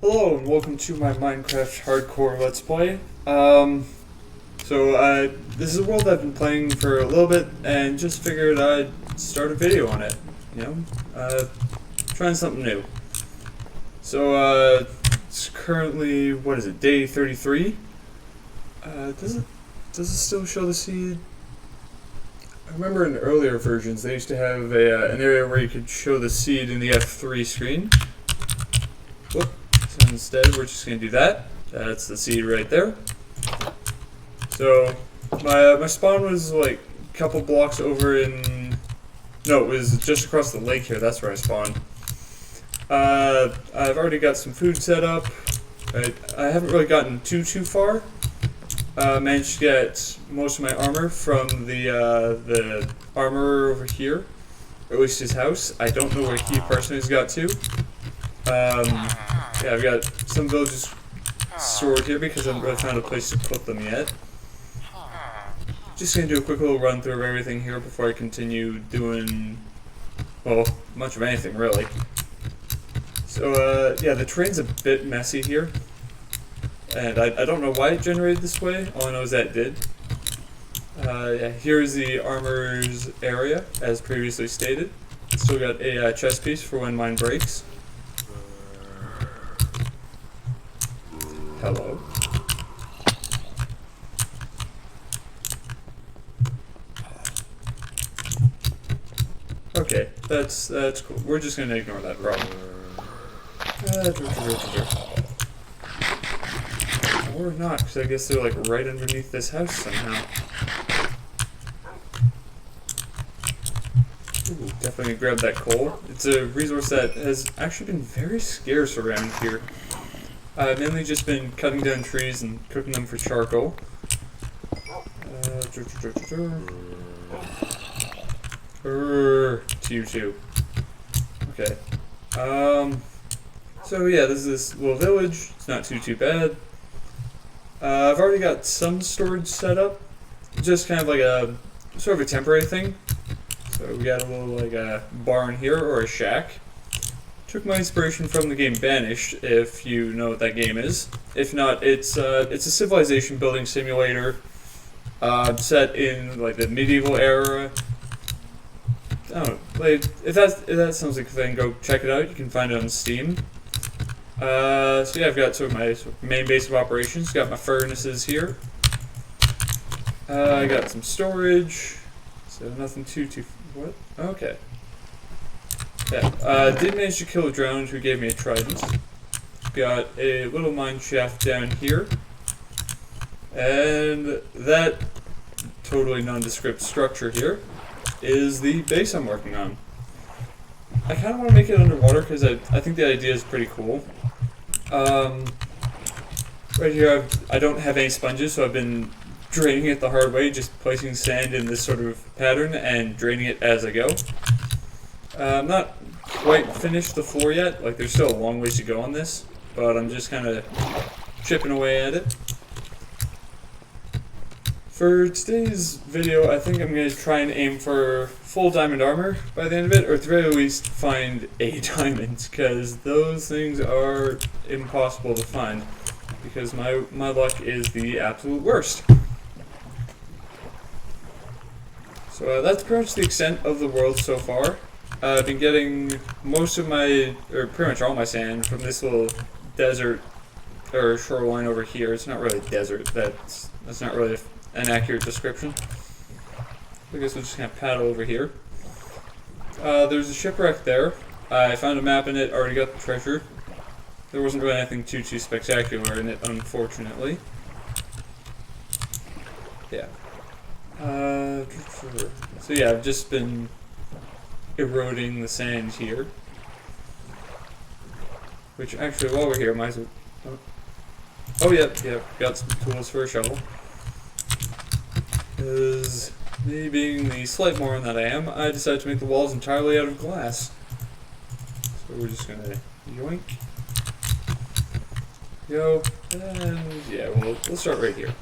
Hello and welcome to my Minecraft Hardcore Let's Play. This is a world I've been playing for a little bit and just figured I'd start a video on it. Trying something new. It's currently, what is it, day 33? Does it still show the seed? I remember in earlier versions they used to have an area where you could show the seed in the F3 screen. Whoop. So instead, we're just going to do that. That's the seed right there. So, my spawn was like a couple blocks over in... No, it was just across the lake here. That's where I spawned. I've already got some food set up. I haven't really gotten too far. Managed to get most of my armor from the armorer over here. Or at least his house. I don't know where he personally has got to. Yeah, I've got some villages stored here because I haven't really found a place to put them yet. Just gonna do a quick little run through of everything here before I continue doing, well, much of anything really. So, yeah, the terrain's a bit messy here. And I don't know why it generated this way, all I know is that it did. Yeah, here's the armor's area, as previously stated. Still got a chest piece for when mine breaks. Hello. Okay, that's cool. We're just gonna ignore that problem. Or not, because I guess they're like right underneath this house somehow. Ooh, definitely grab that coal. It's a resource that has actually been very scarce around here. I've mainly just been cutting down trees and cooking them for charcoal. To you too. Okay. So yeah, this is this little village. It's not too bad. I've already got some storage set up. Just kind of like a sort of a temporary thing. So we got a little like a barn here or a shack. Took my inspiration from the game Banished, if you know what that game is. If not, it's a civilization building simulator set in like the medieval era. I don't know, like if that sounds like a thing, go check it out. You can find it on Steam. So yeah, I've got sort of my main base of operations. Got my furnaces here. I got some storage. So nothing too what? Okay. Yeah, did manage to kill a drone who gave me a trident. Got a little mine shaft down here. And that totally nondescript structure here is the base I'm working on. I kind of want to make it underwater because I think the idea is pretty cool. Right here I don't have any sponges, so I've been draining it the hard way, just placing sand in this sort of pattern and draining it as I go. I'm not quite finished the floor yet, like there's still a long ways to go on this, but I'm just kind of chipping away at it. For today's video, I think I'm going to try and aim for full diamond armor by the end of it, or at the very least find a diamond, because those things are impossible to find, because my luck is the absolute worst. So that's pretty much the extent of the world so far. I've been getting most of my, or pretty much all my sand from this little desert, or shoreline over here. It's not really desert, that's not really an accurate description. I guess we'll just kind of paddle over here. There's a shipwreck there. I found a map in it, already got the treasure. There wasn't really anything too spectacular in it, unfortunately. Yeah. So yeah, I've just been eroding the sand here. Which actually, while we're here, might as well... Oh, yep, got some tools for a shovel. Because me being the slight moron that I am, I decided to make the walls entirely out of glass. So we're just gonna yoink. Go, and yeah, we'll start right here.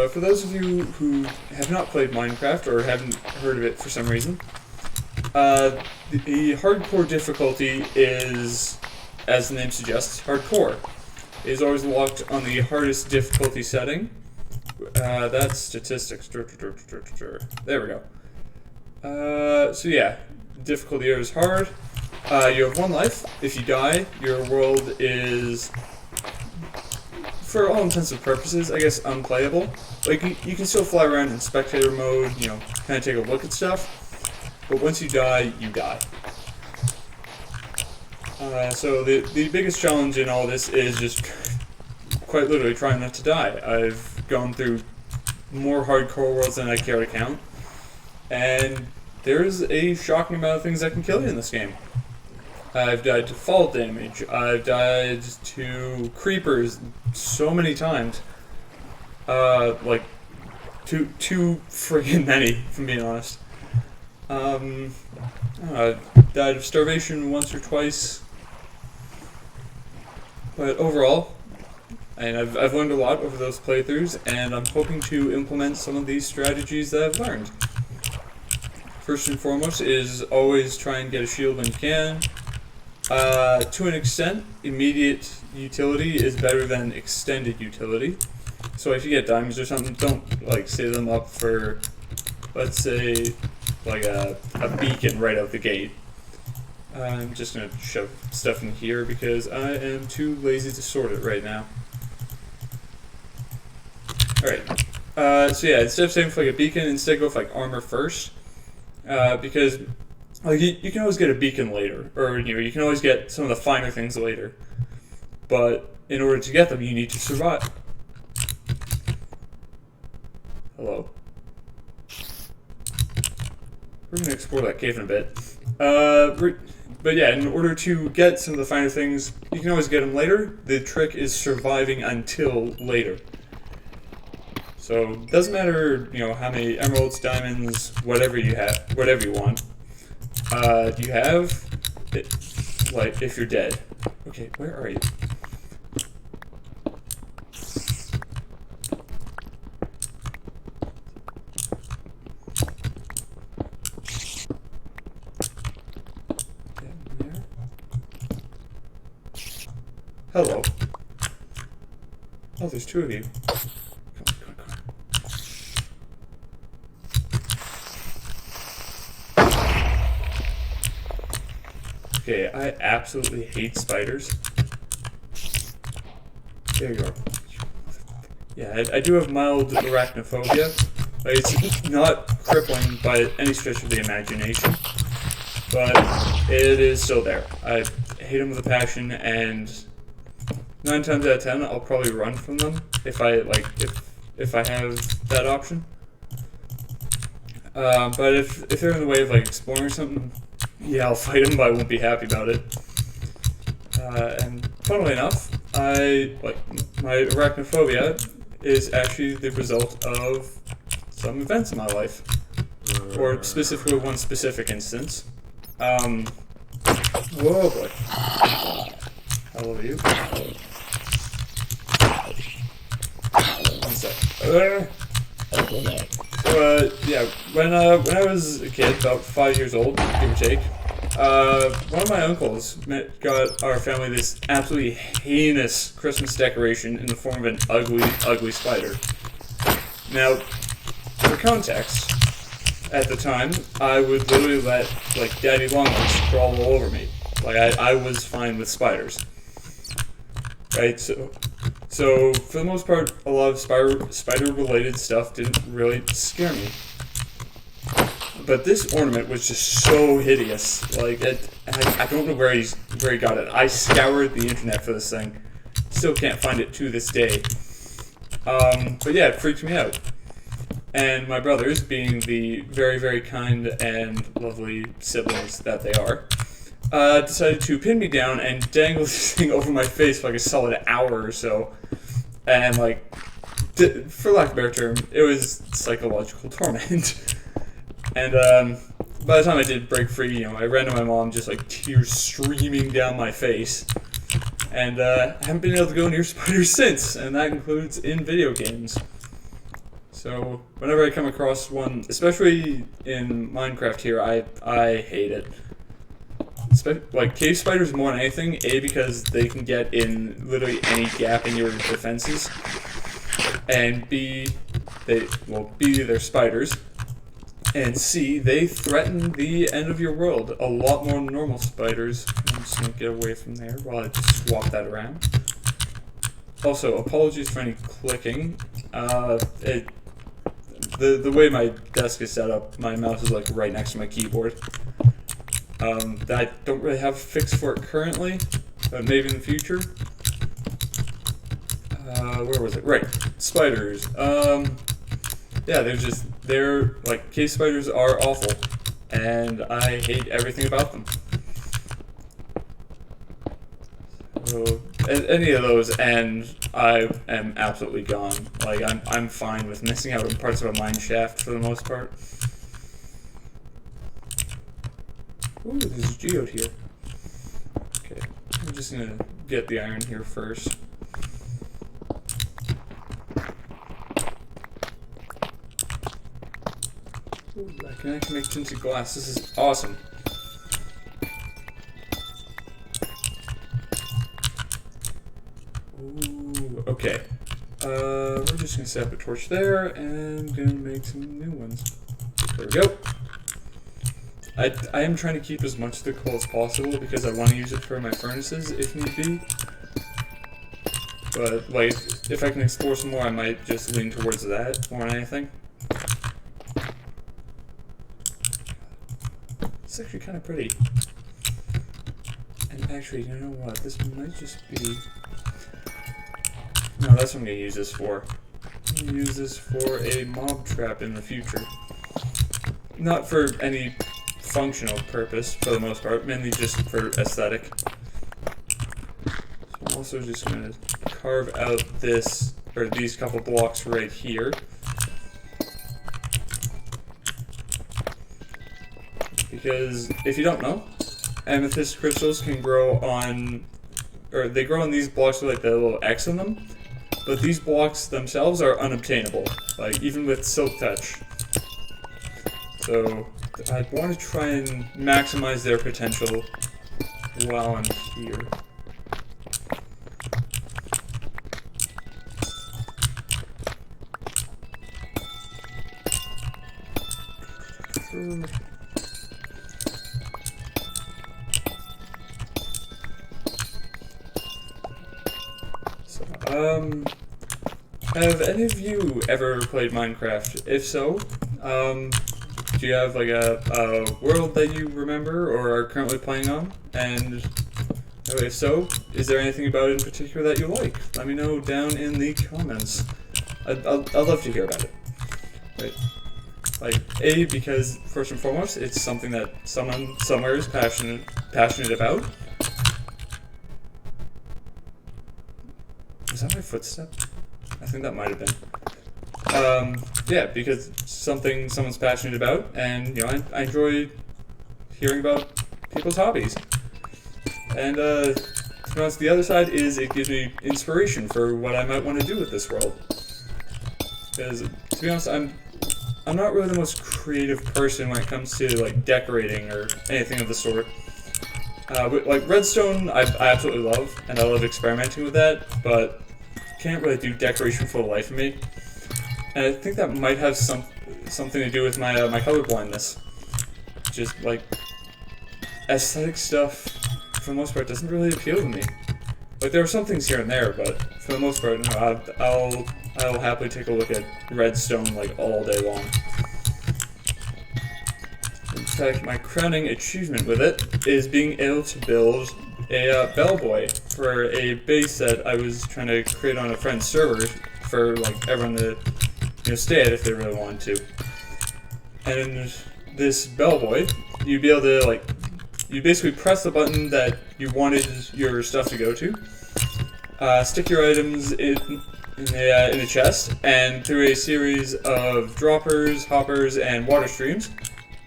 for those of you who have not played Minecraft or haven't heard of it for some reason, the hardcore difficulty is, as the name suggests, hardcore. It is always locked on the hardest difficulty setting. That's statistics. There we go. So yeah, difficulty here is hard. You have 1 life. If you die, your world is, for all intents and purposes, I guess, unplayable. Like, you can still fly around in spectator mode, you know, kind of take a look at stuff. But once you die, you die. So the biggest challenge in all this is just quite literally trying not to die. I've gone through more hardcore worlds than I care to count. And there's a shocking amount of things that can kill you in this game. I've died to fall damage. I've died to creepers so many times. Like, too friggin' many, if I'm being honest. I've died of starvation once or twice. But overall, and I've learned a lot over those playthroughs, and I'm hoping to implement some of these strategies that I've learned. First and foremost is always try and get a shield when you can. To an extent, immediate utility is better than extended utility. So if you get diamonds or something, don't like save them up for, let's say, like a beacon right out the gate. I'm just gonna shove stuff in here because I am too lazy to sort it right now. Alright, so yeah, instead of saving for like a beacon, instead go for like armor first. Because like you can always get a beacon later, or you can always get some of the finer things later. But in order to get them, you need to survive. Hello. We're gonna explore that cave in a bit. But yeah, in order to get some of the finer things, you can always get them later. The trick is surviving until later. So it doesn't matter, how many emeralds, diamonds, whatever you have, whatever you want. You have it, like if you're dead. Okay, where are you? Hello. Oh, there's two of you. Come on. Okay, I absolutely hate spiders. There you are. Yeah, I do have mild arachnophobia. It's not crippling by any stretch of the imagination, but it is still there. I hate them with a passion, and 9 times out of 10, I'll probably run from them if I have that option. But if they're in the way of exploring or something, yeah, I'll fight them, but I won't be happy about it. And funnily enough, my arachnophobia is actually the result of some events in my life, or specifically one specific instance. Whoa, boy. How old are you? One sec. Yeah, when I was a kid, about 5 years old, give or take, one of my uncles got our family this absolutely heinous Christmas decoration in the form of an ugly, ugly spider. Now, for context, at the time, I would literally let, daddy longlegs crawl all over me. I was fine with spiders. Right, so for the most part, a lot of spider-related stuff didn't really scare me. But this ornament was just so hideous. I don't know where he got it. I scoured the internet for this thing. Still can't find it to this day. But yeah, it freaked me out. And my brothers, being the very, very kind and lovely siblings that they are, decided to pin me down and dangle this thing over my face for a solid hour or so. And for lack of a better term, it was psychological torment. And by the time I did break free, I ran to my mom, just tears streaming down my face. And I haven't been able to go near spiders since, and that includes in video games. So whenever I come across one, especially in Minecraft here, I hate it. Like cave spiders more than anything. A, because they can get in literally any gap in your defenses, and B, they're spiders, and C, they threaten the end of your world a lot more than normal spiders. I'm just gonna get away from there while I just swap that around. Also, apologies for any clicking. The way my desk is set up, my mouse is like right next to my keyboard. I don't really have a fix for it currently, but maybe in the future. Where was it? Right, spiders. Yeah, they're like, cave spiders are awful, and I hate everything about them. So, any of those, and I am absolutely gone. Like, I'm fine with missing out on parts of a mine shaft for the most part. Ooh, there's a geode here. Okay, I'm just gonna get the iron here first. Ooh, I can actually make tinted glass. This is awesome. Ooh, okay. We're just gonna set up a torch there and gonna make some new ones. There we go. I am trying to keep as much of the coal as possible because I want to use it for my furnaces if need be. But, like, if I can explore some more, I might just lean towards that more than anything. It's actually kind of pretty. And actually, you know what? This might just be... No, that's what I'm going to use this for. I'm going to use this for a mob trap in the future. Not for any functional purpose, for the most part, mainly just for aesthetic. So I'm also just going to carve out this, or these couple blocks right here. Because, if you don't know, amethyst crystals can grow on, or they grow on these blocks with like the little X in them, but these blocks themselves are unobtainable, like even with silk touch. So I want to try and maximize their potential while I'm here. Have any of you ever played Minecraft? If so, do you have like a world that you remember or are currently playing on? And if so, is there anything about it in particular that you like? Let me know down in the comments. I'd love to hear about it. Right. Like, A, because first and foremost, it's something that someone somewhere is passionate about. Was that my footstep? I think that might have been. Yeah, because something someone's passionate about, and you know, I enjoy hearing about people's hobbies. And to be honest, the other side is it gives me inspiration for what I might want to do with this world. Because to be honest, I'm not really the most creative person when it comes to like decorating or anything of the sort. But, like redstone, I absolutely love, and I love experimenting with that, but can't really do decoration for the life of me. And I think that might have something to do with my my color blindness. Just like aesthetic stuff, for the most part, doesn't really appeal to me. Like there are some things here and there, but for the most part, no, I'll happily take a look at redstone like all day long. In fact, my crowning achievement with it is being able to build a bellboy for a base that I was trying to create on a friend's server for like everyone to stay at if they really wanted to. And this bellboy, you'd be able to like, you basically press the button that you wanted your stuff to go to, stick your items in a chest, and through a series of droppers, hoppers, and water streams,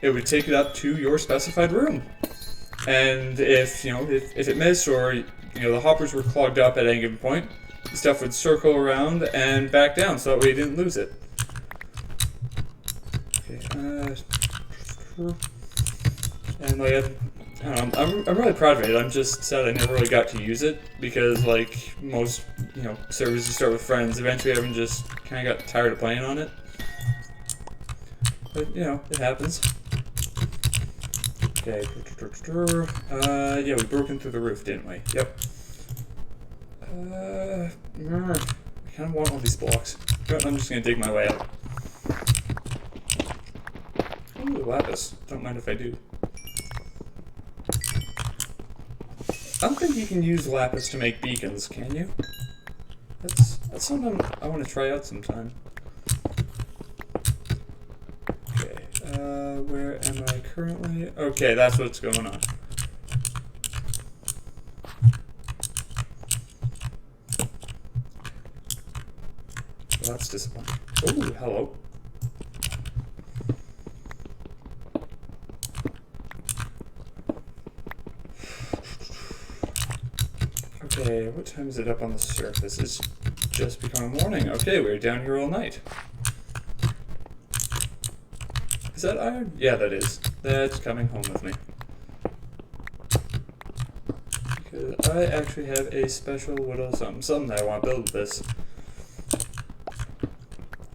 it would take it up to your specified room. And if it missed or the hoppers were clogged up at any given point, the stuff would circle around and back down, so that way you didn't lose it. And like I don't know, I'm really proud of it. I'm just sad I never really got to use it because like most servers you start with friends, eventually everyone just kind of got tired of playing on it. But it happens. Okay. Yeah, we broke in through the roof, didn't we? Yep. I kind of want all these blocks. But I'm just gonna dig my way up. Ooh, lapis. Don't mind if I do. I don't think you can use lapis to make beacons, can you? That's something I want to try out sometime. Okay, where am I currently? Okay, that's what's going on. Well, that's disappointing. Oh, hello. Okay, what time is it up on the surface? It's just becoming morning. Okay, we're down here all night. Is that iron? Yeah, that is. That's coming home with me. Because I actually have a special little something that I want to build with this.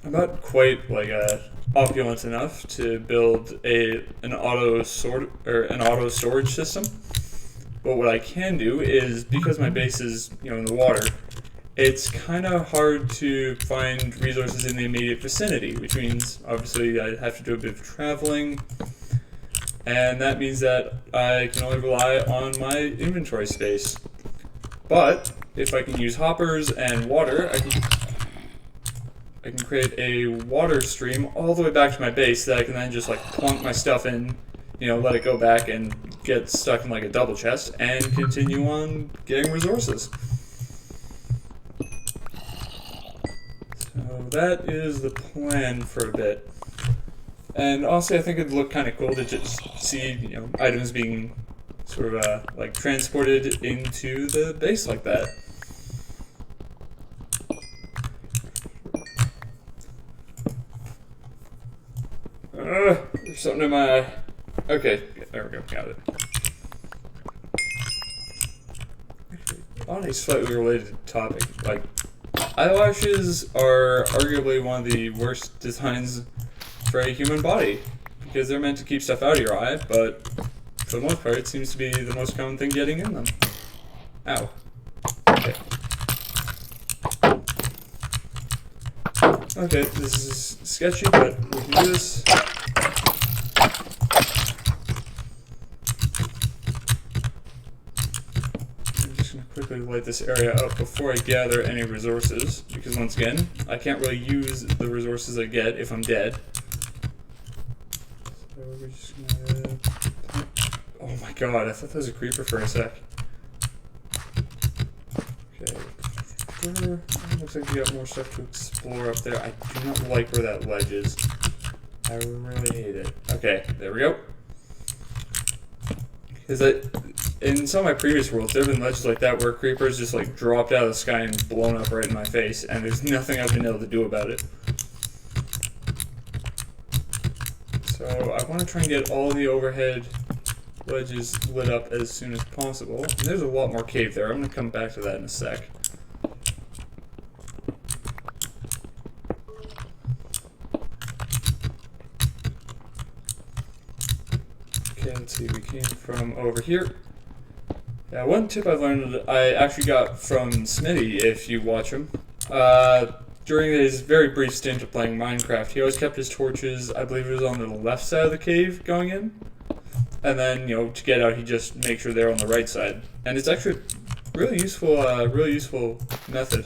I'm not quite like opulent enough to build an auto storage system. But what I can do is, because my base is in the water, it's kind of hard to find resources in the immediate vicinity, which means obviously I have to do a bit of traveling, and that means that I can only rely on my inventory space. But if I can use hoppers and water, I can create a water stream all the way back to my base that I can then just like plunk my stuff in, let it go back and get stuck in like a double chest and continue on getting resources. So that is the plan for a bit. And honestly, I think it'd look kind of cool to just see, items being sort of like transported into the base like that. There's something in my eye. Okay, there we go, got it. On a slightly related topic, like, eyelashes are arguably one of the worst designs for a human body, because they're meant to keep stuff out of your eye, but for the most part it seems to be the most common thing getting in them. Ow. Okay. Okay, this is sketchy, but we can do this. Quickly light this area up before I gather any resources, because once again, I can't really use the resources I get if I'm dead. So we're just gonna... Oh my god, I thought that was a creeper for a sec. Okay. Looks like we got more stuff to explore up there. I do not like where that ledge is. I really hate it. Okay, there we go. In some of my previous worlds, there have been ledges like that where creepers just like dropped out of the sky and blown up right in my face, and there's nothing I've been able to do about it. So I want to try and get all the overhead ledges lit up as soon as possible. And there's a lot more cave there. I'm going to come back to that in a sec. Okay, let's see, we came from over here. Yeah, one tip I've learned I actually got from Smitty, if you watch him. During his very brief stint of playing Minecraft, he always kept his torches, I believe it was on the left side of the cave going in. And then, to get out, he just makes sure they're on the right side. And it's actually a really useful method.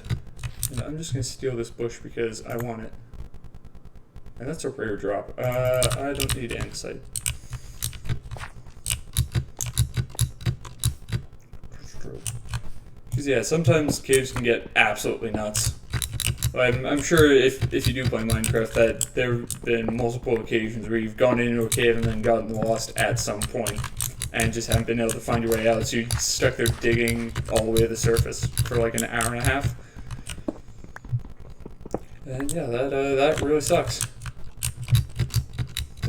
And I'm just going to steal this bush because I want it. And that's a rare drop. I don't need andesite. Because yeah, sometimes caves can get absolutely nuts. I'm sure if you do play Minecraft that there have been multiple occasions where you've gone into a cave and then gotten lost at some point and just haven't been able to find your way out, so you're stuck there digging all the way to the surface for like an hour and a half. And yeah, that really sucks.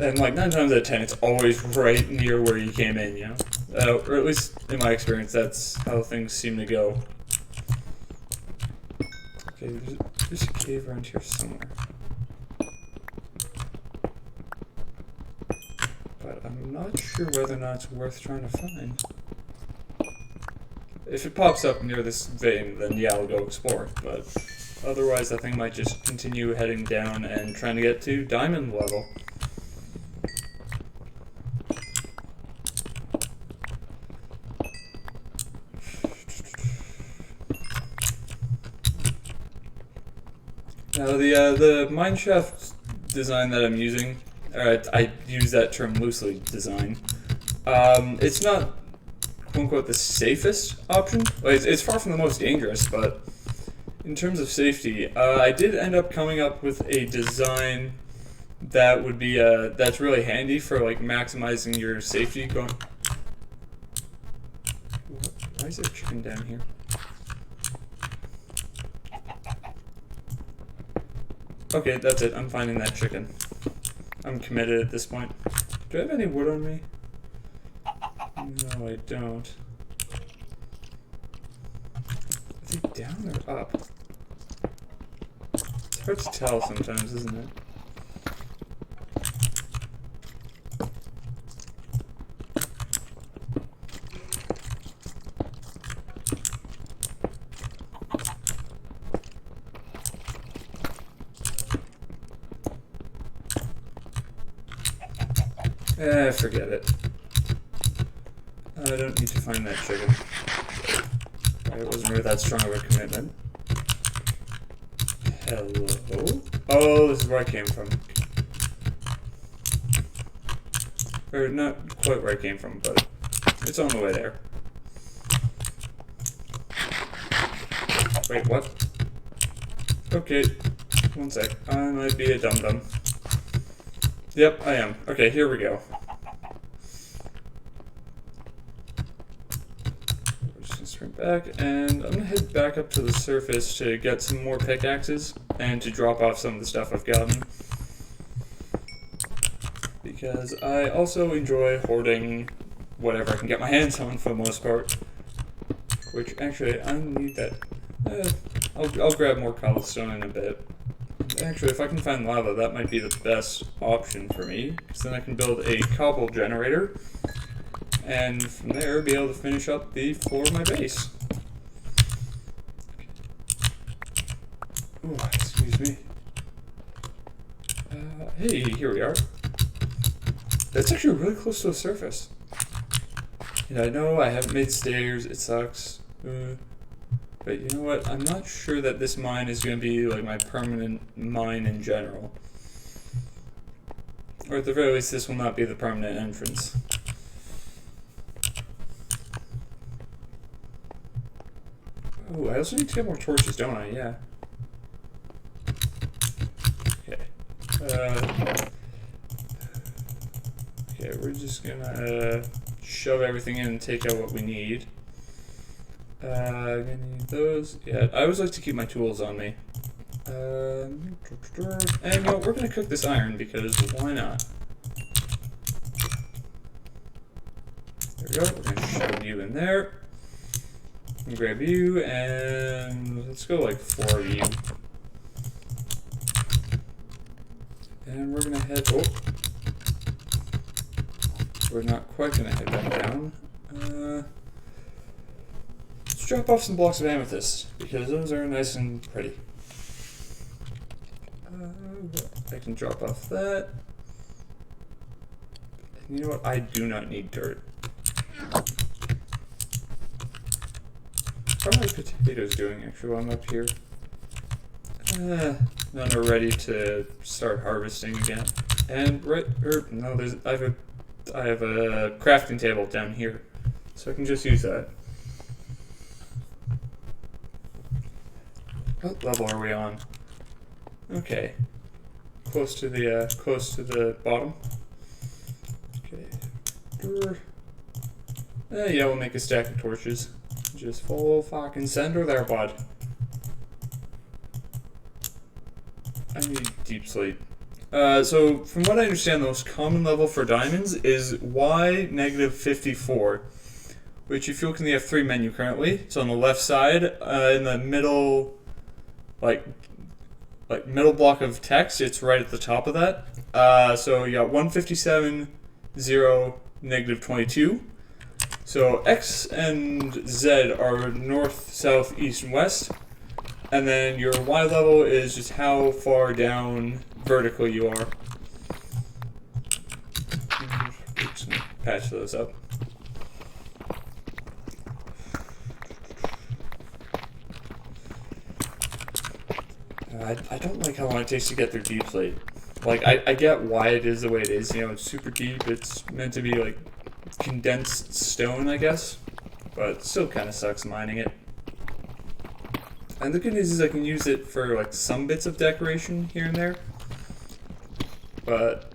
And like 9 times out of 10, it's always right near where you came in, you know? Or at least in my experience, that's how things seem to go. Okay, there's a cave around here somewhere. But I'm not sure whether or not it's worth trying to find. If it pops up near this vein, then yeah, I'll go explore. But otherwise, I think I might just continue heading down and trying to get to diamond level. Now the mineshaft design that I'm using, I use that term loosely, design. It's not quote unquote the safest option. Like, it's far from the most dangerous, but in terms of safety, I did end up coming up with a design that would be that's really handy for like maximizing your safety. Going. Why is there a chicken down here? Okay, that's it. I'm finding that chicken. I'm committed at this point. Do I have any wood on me? No, I don't. Are they down or up? It's hard to tell sometimes, isn't it? Forget it. I don't need to find that chicken. It wasn't really that strong of a commitment. Hello? Oh, this is where I came from. Or not quite where I came from, but it's on the way there. Wait, what? Okay, one sec. I might be a dum-dum. Yep, I am. Okay, here we go. We're just gonna sprint back, and I'm gonna head back up to the surface to get some more pickaxes and to drop off some of the stuff I've gotten. Because I also enjoy hoarding whatever I can get my hands on for the most part. Which, actually, I need that. I'll grab more cobblestone in a bit. Actually, if I can find lava, that might be the best option for me, because then I can build a cobble generator, and from there be able to finish up the floor of my base. Ooh, excuse me. Hey, here we are. That's actually really close to the surface. And I know I haven't made stairs, it sucks. But you know what? I'm not sure that this mine is going to be like my permanent mine in general. Or at the very least, this will not be the permanent entrance. Oh, I also need to get more torches, don't I? Yeah. Okay. Okay, we're just gonna shove everything in and take out what we need. Gonna need those. Yeah, I always like to keep my tools on me. And you know, we're gonna cook this iron because why not? There we go. We're gonna shove you in there. And grab you, and let's go like 4 of you. And we're gonna head. Oh, we're not quite gonna head back down. Let's drop off some blocks of amethyst, because those are nice and pretty. I can drop off that. And you know what? I do not need dirt. How are my potatoes doing, actually, while I'm up here? None are ready to start harvesting again. And no, I have a crafting table down here, so I can just use that. What level are we on? Okay, close to the bottom. Okay. Yeah, we'll make a stack of torches. Just full fucking center there, bud. I need deep slate. So from what I understand, the most common level for diamonds is Y negative 54, which if you look in the F3 menu currently, it's on the left side, in the middle, like middle block of text, it's right at the top of that. So you got 157, 0, negative 22. So X and Z are north, south, east, and west. And then your Y level is just how far down vertically you are. Oops, patch those up. I don't like how long it takes to get through deep slate. Like, I get why it is the way it is. You know, it's super deep. It's meant to be, like, condensed stone, I guess. But it still kind of sucks mining it. And the good news is I can use it for, like, some bits of decoration here and there. But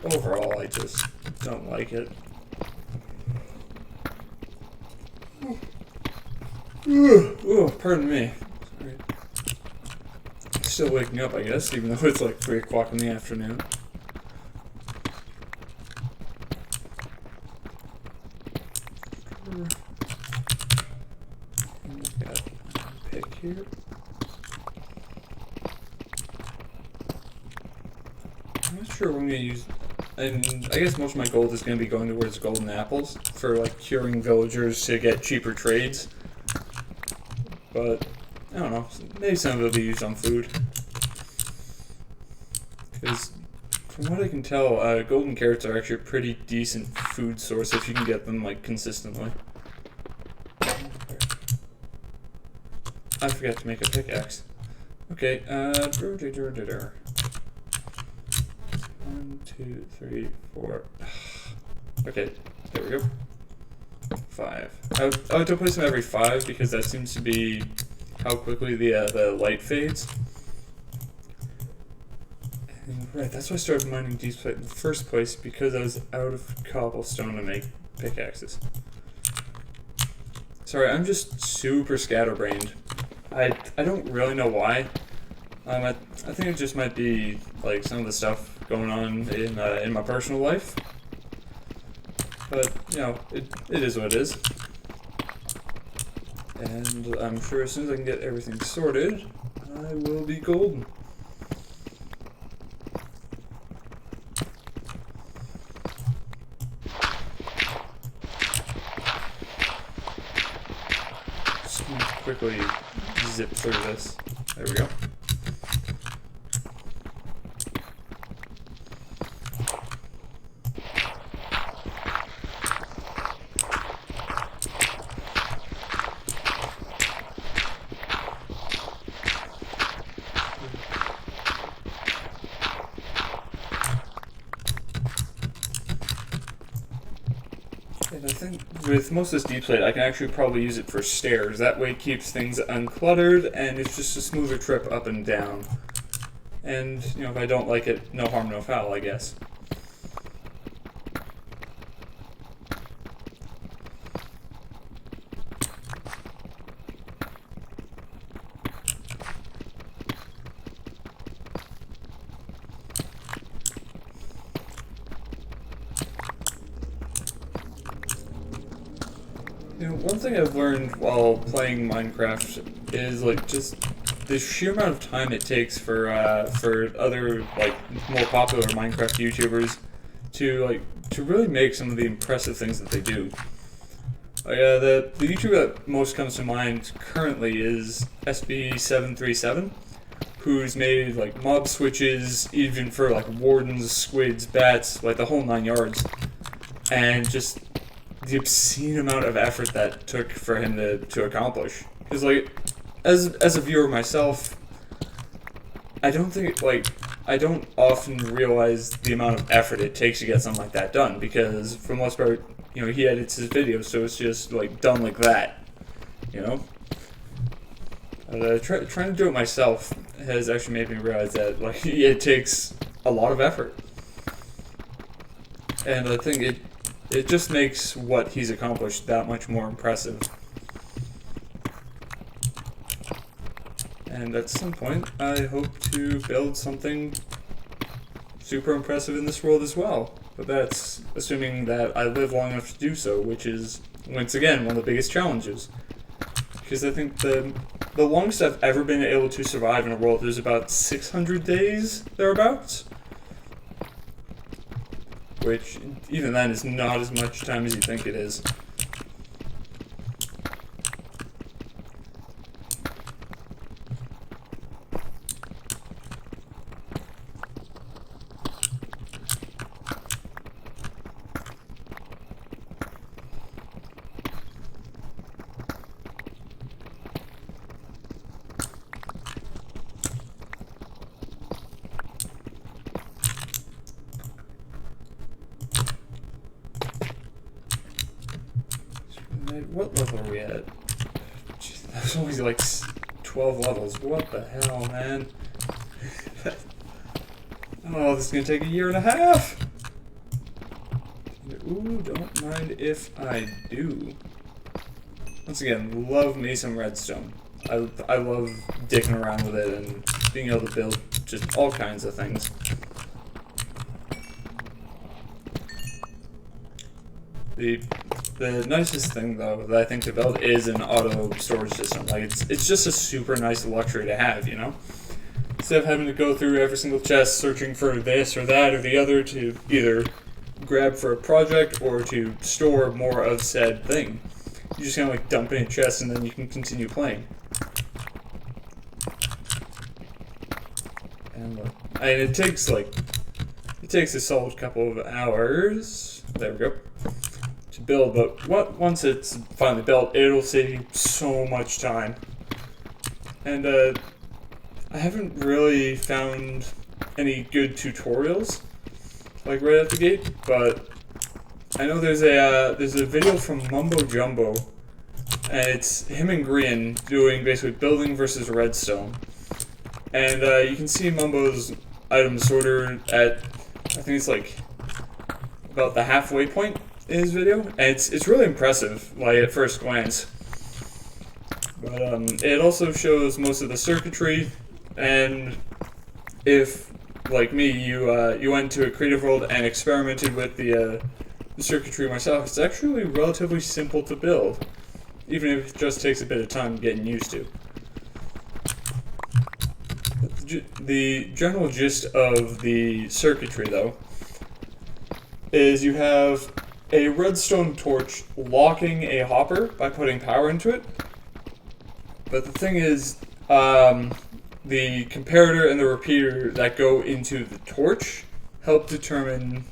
overall, I just don't like it. Oh, pardon me. Sorry. Still waking up, I guess, even though it's like 3 o'clock in the afternoon. And got a pick here. I'm not sure what I'm going to use. And I guess most of my gold is going to be going towards golden apples for like curing villagers to get cheaper trades. But I don't know, maybe some of it will be used on food. Because from what I can tell, golden carrots are actually a pretty decent food source if you can get them like consistently. I forgot to make a pickaxe. Okay, 1, 2, 3, 4. Okay, there we go. 5. I would place them every 5 because that seems to be how quickly the light fades. And right, that's why I started mining deep slate in the first place, because I was out of cobblestone to make pickaxes. Sorry, I'm just super scatterbrained. I don't really know why. I think it just might be like some of the stuff going on in my personal life. But, you know, it is what it is. And I'm sure as soon as I can get everything sorted, I will be golden. Just gonna quickly zip through this. There we go. And I think with most of this deep slate, I can actually probably use it for stairs. That way it keeps things uncluttered, and it's just a smoother trip up and down. And, you know, if I don't like it, no harm, no foul, I guess. You know, one thing I've learned while playing Minecraft is like just the sheer amount of time it takes for other like more popular Minecraft YouTubers to really make some of the impressive things that they do. The YouTuber that most comes to mind currently is SB737, who's made like mob switches even for like wardens, squids, bats, like the whole 9 yards, and just the obscene amount of effort that took for him to accomplish. Because like, as a viewer myself, I don't often realize the amount of effort it takes to get something like that done, because for the most part, you know, he edits his videos, so it's just like done like that, you know. Trying to do it myself has actually made me realize that like it takes a lot of effort, and I think it just makes what he's accomplished that much more impressive. And at some point, I hope to build something super impressive in this world as well. But that's assuming that I live long enough to do so, which is, once again, one of the biggest challenges. Because I think the longest I've ever been able to survive in a world is about 600 days, thereabouts. Which, even then, is not as much time as you think it is. What level are we at? Jeez, that was only like 12 levels. What the hell, man? Oh, this is gonna take a year and a half! Ooh, don't mind if I do. Once again, love me some redstone. I love dicking around with it and being able to build just all kinds of things. The nicest thing, though, that I think to build is an auto storage system. Like, it's just a super nice luxury to have, you know? Instead of having to go through every single chest searching for this or that or the other to either grab for a project or to store more of said thing. You just kind of like dump it in a chest and then you can continue playing. And it takes a solid couple of hours. There we go. Build, but once it's finally built, it'll save you so much time. And I haven't really found any good tutorials like right out the gate, but I know there's a video from Mumbo Jumbo, and it's him and Green doing basically building versus redstone, and you can see Mumbo's item sorter at, I think it's like about the halfway point in his video, and it's really impressive, like at first glance. But it also shows most of the circuitry, and if, like me, you went to a creative world and experimented with the circuitry myself, it's actually relatively simple to build, even if it just takes a bit of time getting used to. The general gist of the circuitry, though, is you have a redstone torch locking a hopper by putting power into it. But the thing is, the comparator and the repeater that go into the torch help determine,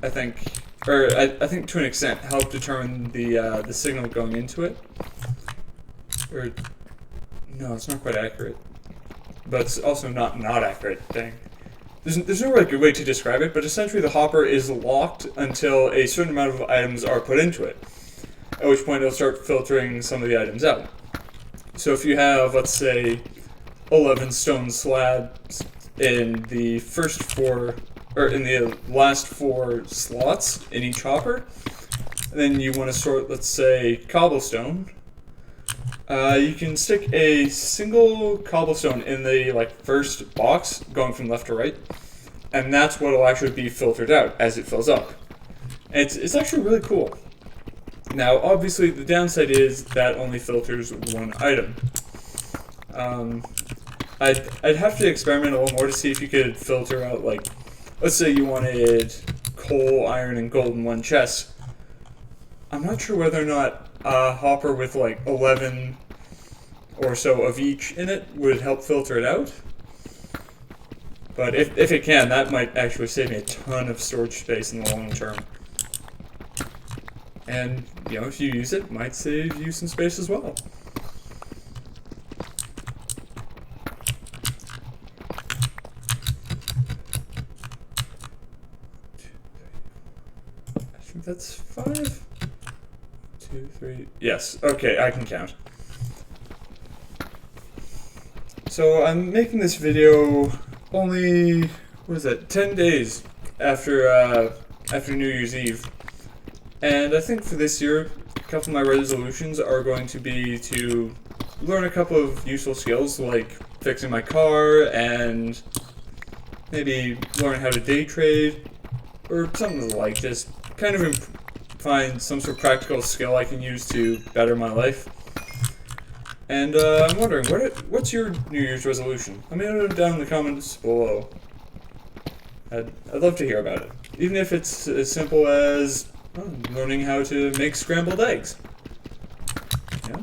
I think to an extent, help determine the signal going into it. Or, no, it's not quite accurate. But it's also not accurate, dang. There's no really good way to describe it, but essentially the hopper is locked until a certain amount of items are put into it, at which point it'll start filtering some of the items out. So if you have, let's say, 11 stone slabs in the first 4, or in the last 4 slots in each hopper, and then you want to sort, let's say, cobblestone, you can stick a single cobblestone in the first box, going from left to right, and that's what will actually be filtered out as it fills up. And it's actually really cool. Now, obviously, the downside is that only filters one item. I'd have to experiment a little more to see if you could filter out, like, let's say you wanted coal, iron, and gold in one chest. I'm not sure whether or not a hopper with like 11 or so of each in it would help filter it out. But if it can, that might actually save me a ton of storage space in the long term. And, you know, if you use it, it might save you some space as well. I think that's 5. 2, 3. Yes, okay, I can count. So I'm making this video only, 10 days after New Year's Eve. And I think for this year, a couple of my resolutions are going to be to learn a couple of useful skills, like fixing my car and maybe learn how to day trade, or something like just kind of find some sort of practical skill I can use to better my life. And I'm wondering, what's your New Year's resolution? Let me know down in the comments below. I'd love to hear about it. Even if it's as simple as learning how to make scrambled eggs. You know?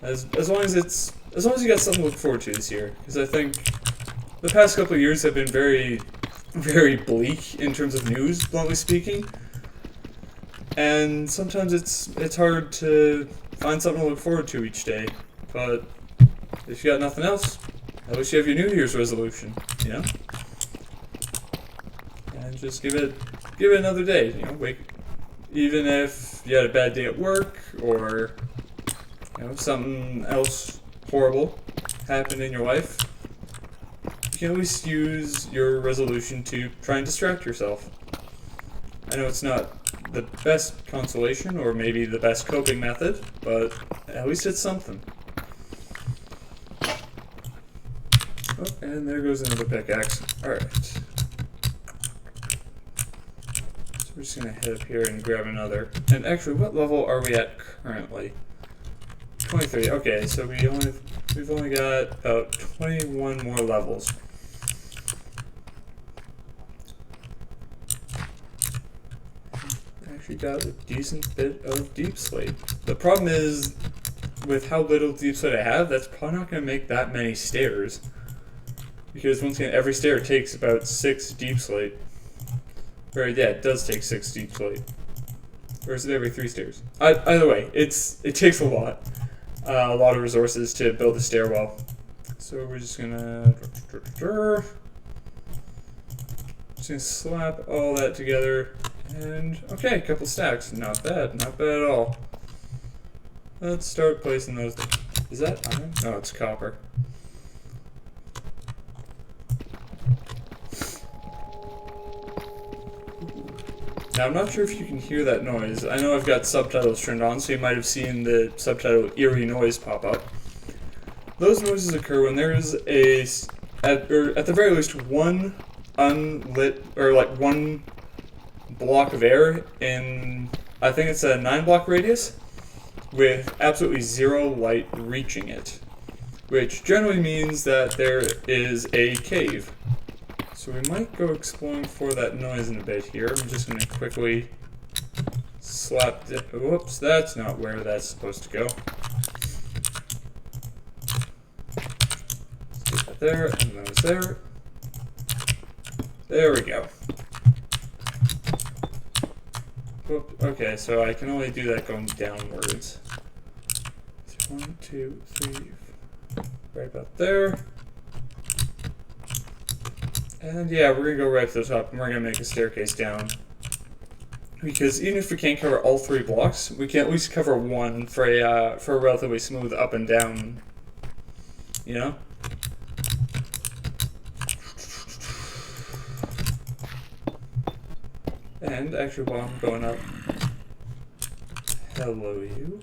As long as you got something to look forward to this year. Because I think the past couple of years have been very, very bleak in terms of news, bluntly speaking. And sometimes it's hard to find something to look forward to each day. But if you got nothing else, at least you have your New Year's resolution, you know? And just give it another day, you know, even if you had a bad day at work or you know something else horrible happened in your life, you can at least use your resolution to try and distract yourself. I know it's not the best consolation or maybe the best coping method, but at least it's something. Oh, and there goes another pickaxe. Alright. So we're just gonna head up here and grab another. And actually, what level are we at currently? 23. Okay, so we've only got about 21 more levels. Actually got a decent bit of deep slate. The problem is, with how little deep slate I have, that's probably not going to make that many stairs. Because once again, every stair takes about 6 deep slate. Or yeah, it does take 6 deep slate. Or is it every 3 stairs? Either way, it takes a lot of resources to build a stairwell. So we're just gonna slap all that together, and okay, a couple stacks. Not bad at all. Let's start placing those. Is that iron? No, it's copper. Now, I'm not sure if you can hear that noise. I know I've got subtitles turned on, so you might have seen the subtitle eerie noise pop up. Those noises occur when there is at the very least one unlit, or like one block of air in, I think it's a 9-block radius, with absolutely 0 light reaching it, which generally means that there is a cave. So we might go exploring for that noise in a bit here. I'm just going to quickly slap it. Whoops, that's not where that's supposed to go. Let's get that there, and those there. There we go. Whoop, okay, so I can only do that going downwards. 1, 2, 3, right about there. And yeah, we're going to go right to the top, and we're going to make a staircase down. Because even if we can't cover all 3 blocks, we can at least cover one for a relatively smooth up and down, you know? And actually, while I'm going up, hello you.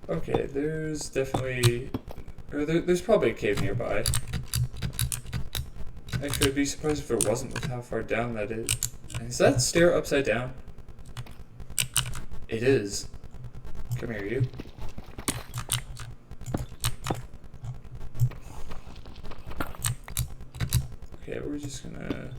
Okay, there's definitely... Or there's probably a cave nearby. Actually, I'd be surprised if it wasn't with how far down that is. Is that stair upside down? It is. Come here, you. Okay, we're just gonna...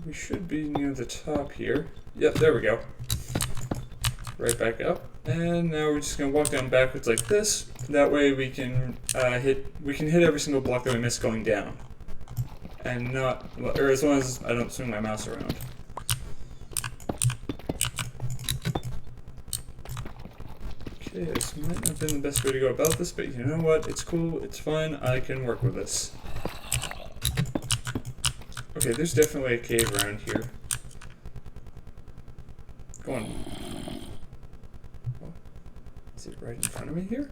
We should be near the top here. Yep, there we go. Right back up. And now we're just gonna walk down backwards like this. That way we can hit every single block that we miss going down. And not, or as long as I don't swing my mouse around. Okay, this might not have been the best way to go about this, but you know what? It's cool, it's fine, I can work with this. Okay, there's definitely a cave around here. Go on. Oh, is it right in front of me here?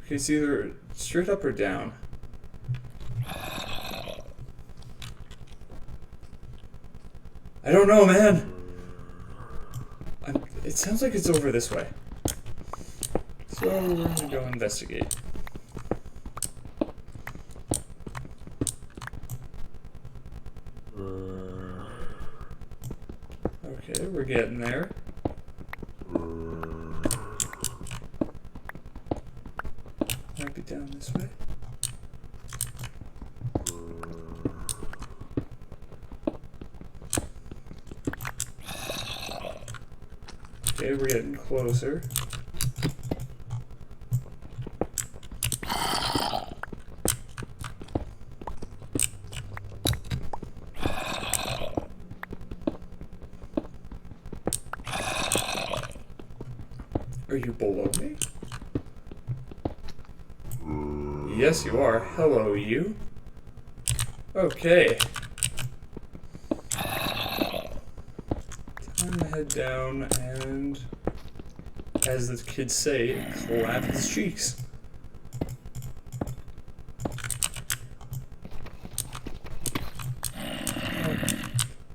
Okay, it's either straight up or down. don't know, man. It sounds like it's over this way. So we're gonna go investigate. Okay, we're getting there. Might be down this way. Okay, we're getting closer. Are you below me? Yes, you are. Hello, you. Okay. Time to head down and, as the kids say, clap his cheeks.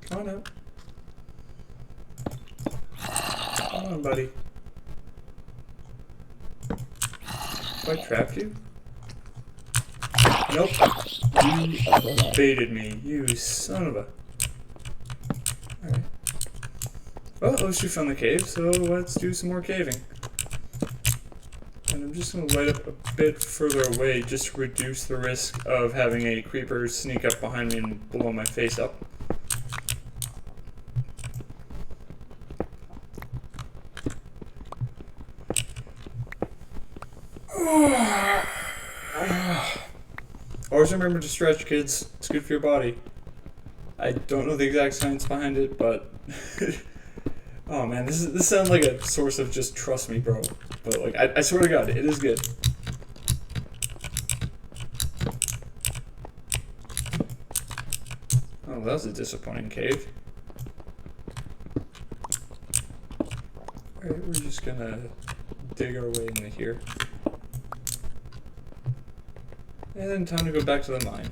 Come on out. Come on, buddy. Have I trapped you? Nope. You baited me, you son of a... Alright. Well, at least we found the cave, so let's do some more caving. And I'm just going to light up a bit further away just to reduce the risk of having a creeper sneak up behind me and blow my face up. Always remember to stretch, kids. It's good for your body. I don't know the exact science behind it, but oh man, this sounds like a source of just trust me, bro. But like, I swear to God, it is good. Oh, that was a disappointing cave. Alright, we're just gonna dig our way into here. And then time to go back to the mine.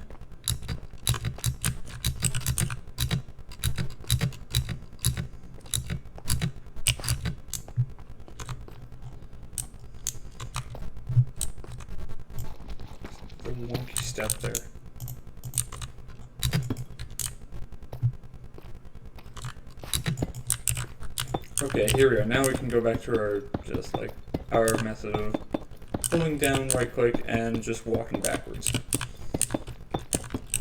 The wonky step there. Okay, here we go. Now we can go back to our method of pulling down, right click, and just walking backwards.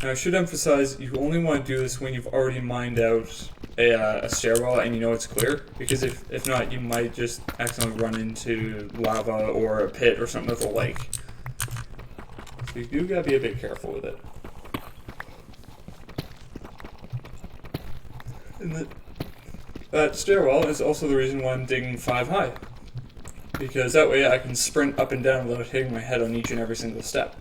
Now I should emphasize, you only want to do this when you've already mined out a stairwell and you know it's clear, because if not, you might just accidentally run into lava or a pit or something with a lake. So you do gotta be a bit careful with it. And that stairwell is also the reason why I'm digging 5 high. Because that way I can sprint up and down without hitting my head on each and every single step.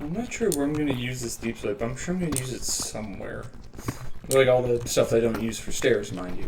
I'm not sure where I'm going to use this deep slate, but I'm sure I'm going to use it somewhere. Like all the stuff I don't use for stairs, mind you.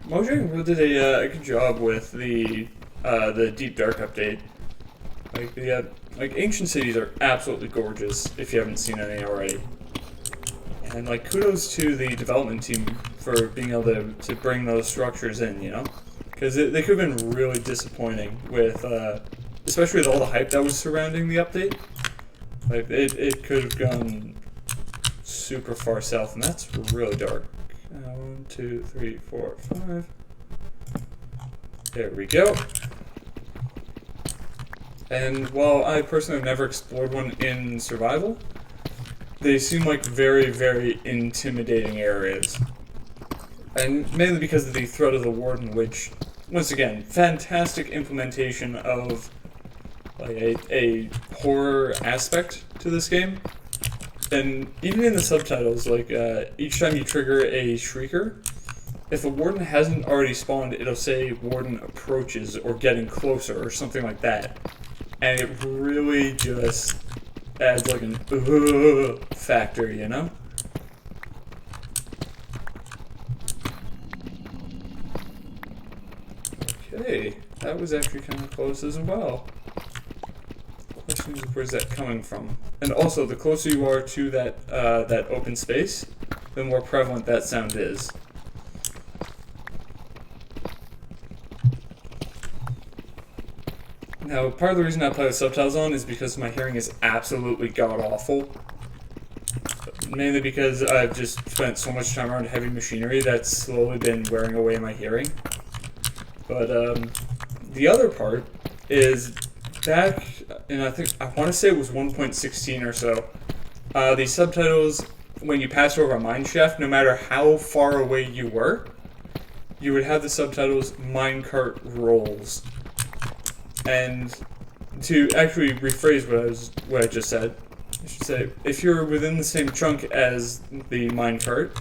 Mojang really did a good job with the Deep Dark update. Like ancient cities are absolutely gorgeous if you haven't seen any already. And like kudos to the development team for being able to bring those structures in, you know, because they could have been really disappointing with, especially with all the hype that was surrounding the update. Like it could have gone super far south, and that's really dark. 1, 2, 3, 4, 5. There we go. And while I personally have never explored one in survival, they seem like very, very intimidating areas. And mainly because of the threat of the Warden, which, once again, fantastic implementation of like a horror aspect to this game. And even in the subtitles, like each time you trigger a Shrieker, if a Warden hasn't already spawned, it'll say Warden approaches or getting closer or something like that. And it really just adds like an factor, you know? Okay, that was actually kind of close as well. Question is, where's that coming from? And also, the closer you are to that open space, the more prevalent that sound is. Now, part of the reason I play with subtitles on is because my hearing is absolutely god-awful. Mainly because I've just spent so much time around heavy machinery that's slowly been wearing away my hearing. But the other part is back in, I want to say it was 1.16 or so, the subtitles, when you pass over a mineshaft, no matter how far away you were, you would have the subtitles minecart rolls. And to actually rephrase what I just said, I should say, if you're within the same chunk as the minecart,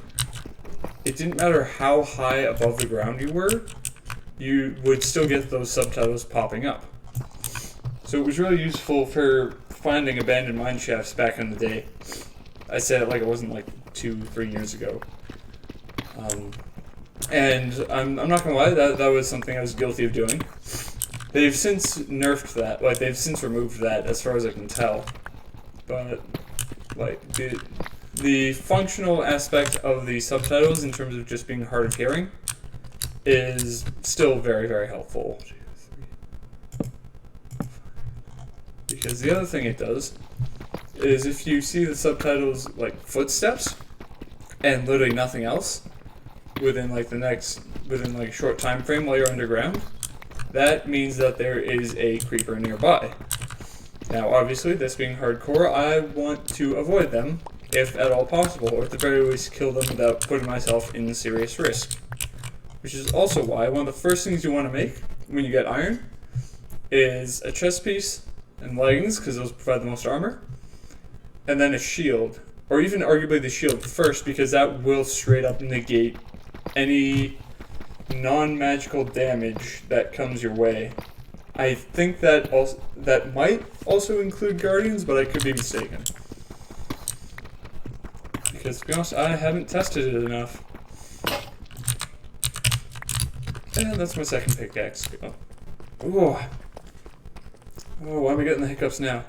it didn't matter how high above the ground you were, you would still get those subtitles popping up. So it was really useful for finding abandoned mine shafts back in the day. I said it like it wasn't like 2-3 years ago. And I'm not gonna lie, that was something I was guilty of doing. They've since nerfed that, like they've since removed that as far as I can tell. But like the functional aspect of the subtitles in terms of just being hard of hearing is still very, very helpful. Because the other thing it does is if you see the subtitles like footsteps and literally nothing else within like a short time frame while you're underground, that means that there is a creeper nearby. Now obviously, this being hardcore, I want to avoid them if at all possible, or at the very least kill them without putting myself in serious risk. Which is also why one of the first things you want to make when you get iron is a chest piece and leggings, because those provide the most armor, and then a shield, or even arguably the shield first, because that will straight up negate any non-magical damage that comes your way. I think that might also include guardians, but I could be mistaken. Because to be honest, I haven't tested it enough. And that's my second pickaxe. Oh, why am I getting the hiccups now?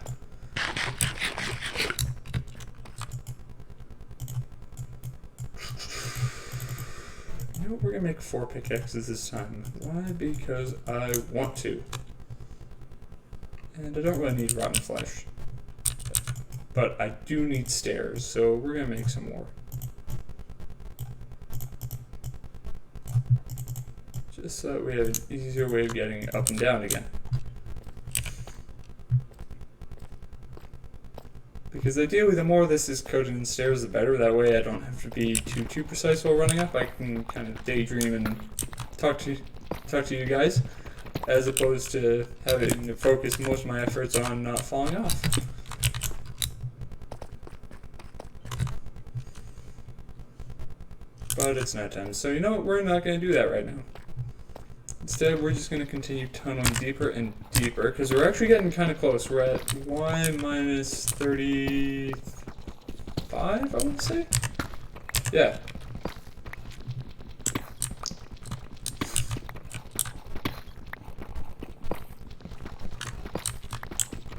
You know what, we're gonna make 4 pickaxes this time. Why? Because I want to. And I don't really need rotten flesh. But I do need stairs, so we're gonna make some more. Just so that we have an easier way of getting up and down again. Because ideally, the more this is coated in stairs, the better. That way I don't have to be too precise while running up. I can kind of daydream and talk to you guys, as opposed to having to focus most of my efforts on not falling off. But it's night time, so you know what? We're not going to do that right now. Instead, we're just going to continue tunneling deeper and deeper, because we're actually getting kind of close. We're at Y minus 35, I want to say? Yeah.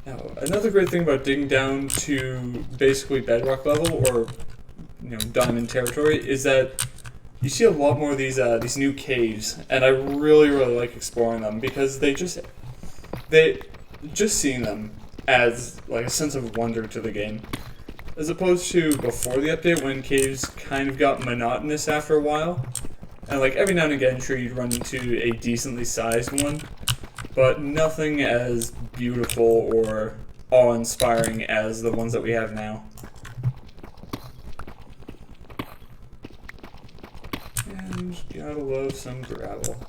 Now, another great thing about digging down to basically bedrock level, or diamond territory, is that you see a lot more of these new caves, and I really like exploring them, because just seeing them adds like a sense of wonder to the game, as opposed to before the update when caves kind of got monotonous after a while, and like every now and again, sure, you'd run into a decently sized one, but nothing as beautiful or awe-inspiring as the ones that we have now. And gotta love some gravel.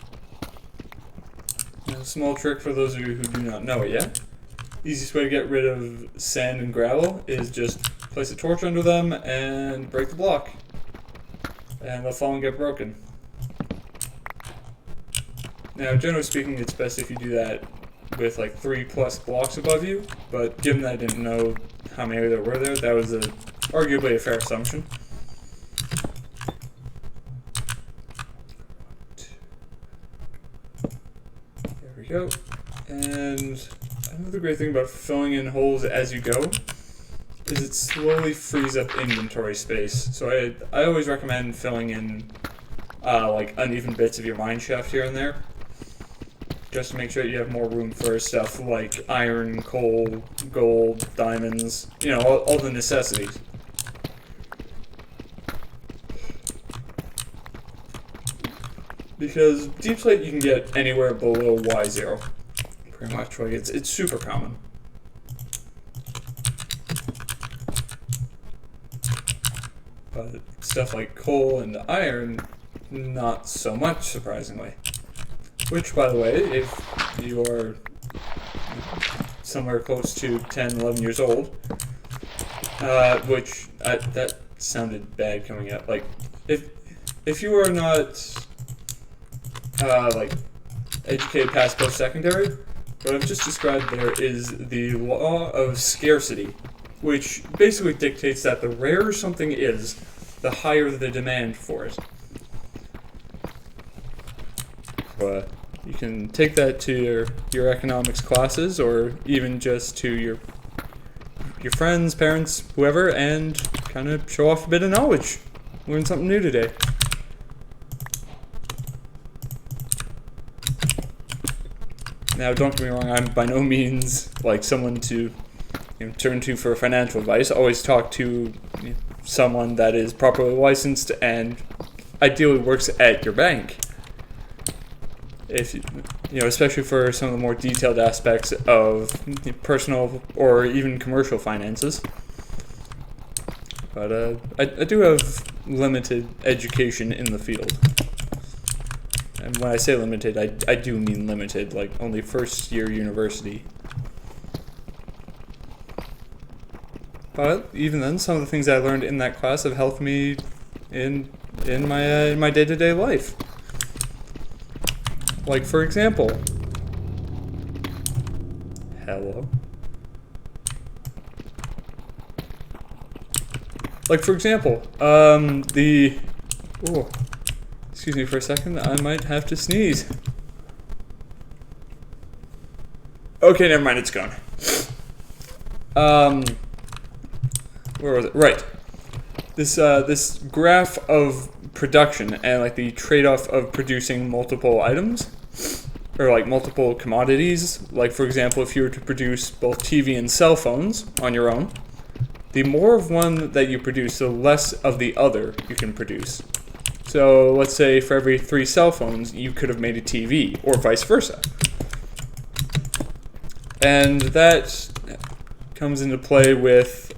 A small trick for those of you who do not know it yet. Easiest way to get rid of sand and gravel is just place a torch under them and break the block. And they'll fall and get broken. Now, generally speaking, it's best if you do that with like 3+ blocks above you, but given that I didn't know how many there were there, that was arguably a fair assumption. There we go. And another great thing about filling in holes as you go is it slowly frees up inventory space. So I always recommend filling in like uneven bits of your mine shaft here and there, just to make sure you have more room for stuff like iron, coal, gold, diamonds, you know, all the necessities. Because deep slate you can get anywhere below Y0. Pretty much, like it's super common. But stuff like coal and iron, not so much, surprisingly. Which, by the way, if you are somewhere close to 10, 11 years old, that sounded bad coming out. Like, if you are not like educated past post-secondary, what I've just described there is the law of scarcity, which basically dictates that the rarer something is, the higher the demand for it. You can take that to your economics classes, or even just to your friends, parents, whoever, and kind of show off a bit of knowledge. Learn something new today. Now, don't get me wrong, I'm by no means like someone to turn to for financial advice. Always talk to someone that is properly licensed and ideally works at your bank. If especially for some of the more detailed aspects of personal or even commercial finances. But I do have limited education in the field. And when I say limited, I do mean limited, like only first year university. But even then, some of the things I learned in that class have helped me in my day-to-day life. Like, for example, hello. Like, for example, excuse me for a second, I might have to sneeze. Okay, never mind, it's gone. Where was it? Right. This graph of production and like the trade-off of producing multiple items, or like multiple commodities. Like, for example, if you were to produce both TV and cell phones on your own, the more of one that you produce, the less of the other you can produce. So let's say for every 3 cell phones, you could have made a TV, or vice versa. And that comes into play with